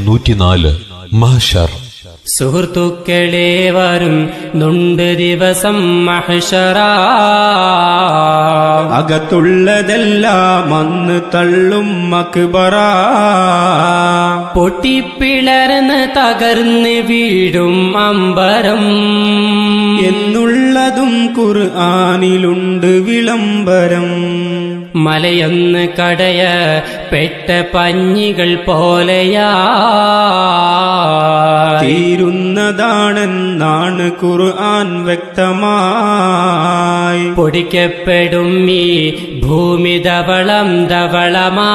104 മഹ്ശർ. സുഹൃത്തുക്കളെ വരും നുണ്ട് ദിവസം മഹ്ശറ, അകത്തുള്ളതെല്ലാം അന്ന് തള്ളും മക്ബറ. പൊട്ടിപ്പിളർന്ന് തകർന്ന് വീഴും അമ്പരം എന്നുള്ളതും ഖുർആനിലുണ്ട് വിളംബരം. മലയൊന്ന് കടയ പെട്ട പഞ്ഞികൾ പോലെയാ തീരുന്നതാണെന്നാണ് ഖുർആൻ വ്യക്തമായി. പൊടിക്കപ്പെടും ഈ ഭൂമി ധവളം ധവളമായി,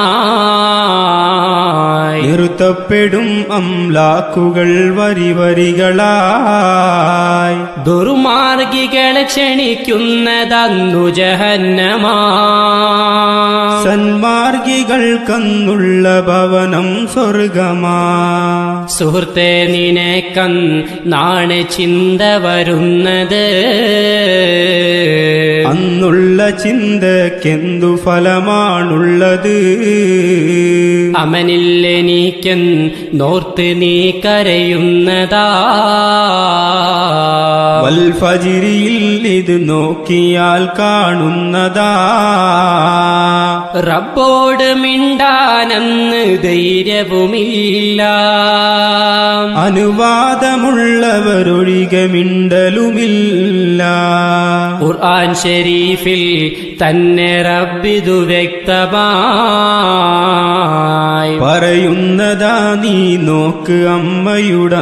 നിർത്തപ്പെടും അംലാക്കുകൾ വരി വരികളായി. ദുർമാർഗികളെ ക്ഷണിക്കുന്നതന്നു ജഹന്നമാ, സന്മാർഗികൾക്കന്നുള്ള ഭവനം സ്വർഗമാ. സുഹൃത്തെ നിനക്കന്നാണ് ചിന്ത വരുന്നത്, അന്നുള്ള ചിന്തക്കെന്തു ഫലമാണുള്ളത്. അവനില്ലെനിക്കെന്നോർത്ത് നീ കരയുന്നതാ, വൽഫജിരിയിൽ ഇത് നോക്കിയാൽ കാണുന്നതാ. റബ്ബോട് മിണ്ടാനന്ന് ധൈര്യവുമില്ല, അനുവാദമുള്ളവരൊഴികെ മിണ്ടലുമില്ല. ഖുർആൻ ഷരീഫിൽ തന്നെ റബ്ബിതു വ്യക്തമായി പറയുന്നതാ നീ നോക്ക് അമ്മയുടന്ത്യമായി.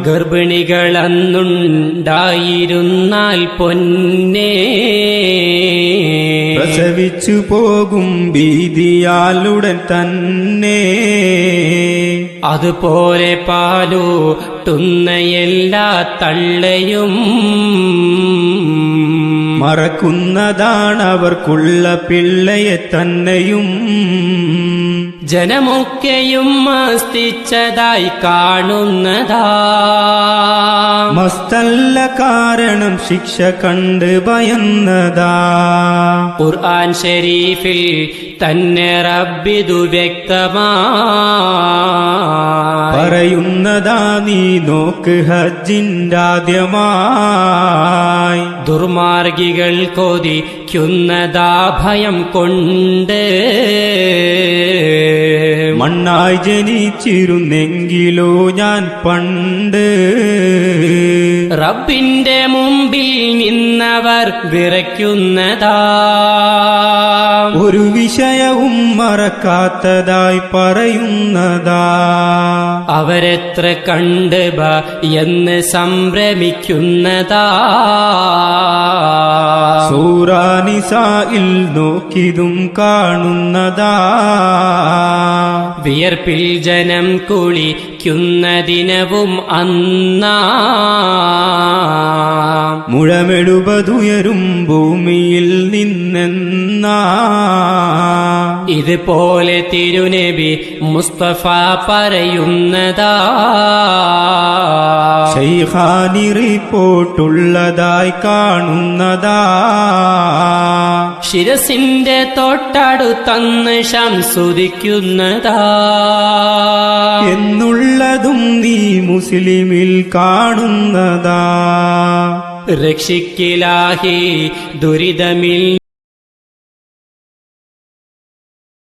ഗർഭിണികളന്നുണ്ടായിരുന്നാൽ പൊന്നേ, പ്രസവിച്ചു പോകും ഭീതിയാലുടൻ തന്നെ. അതുപോലെ പാലൂട്ടുന്ന എല്ലാ തള്ളയും മറക്കുന്നതാണവർക്കുള്ള പിള്ളയെ തന്നെയും. ജനമൊക്കെയും മസ്തിച്ചതായി കാണുന്നതാ, മസ്തല്ല കാരണം ശിക്ഷ കണ്ട് ഭയന്നതാ. ഖുർആൻ ഷരീഫിൽ തന്നെ റബ്ബിതു വ്യക്തമായി പറയുന്നതാ നീ നോക്ക് ഹജ്ജിൻ്റാദ്യമായി. ദുർമാർഗികൾ കൊതിക്കുന്നതാ ഭയം കൊണ്ട്, മണ്ണായി ജനിച്ചിരുന്നെങ്കിലോ ഞാൻ പണ്ട്. റബ്ബിന്റെ മുമ്പിൽ നിന്നവർ വിറയ്ക്കുന്നതാ, ഒരു വിഷയവും മറക്കാത്തതായി പറയുന്നതാ. അവരെത്ര കണ്ട് എന്ന് സംഭ്രമിക്കുന്നതാ. സൂറാ നിസായിൽ നോക്കിതും കാണുന്നതാ. വിയർപ്പിൽ ജനം കുളിക്കുന്ന ദിനവും അന്നാ, മുഴമെഴുപതുയരും ഭൂമിയിൽ നിന്നെന്നാ. ഇതുപോലെ തിരുനബി മുസ്തഫ പറയുന്നതാ. ശൈഖാനി റിപ്പോർട്ടുള്ളതായി കാണുന്നതാ. ശിരസിന്റെ തൊട്ടടുത്തന്ന് ശംസുദിക്കുന്നതാ, എന്നുള്ളതും നീ മുസ്ലിമിൽ കാണുന്നതാ. രക്ഷിക്കിലാഹി ദുരിതമിൽ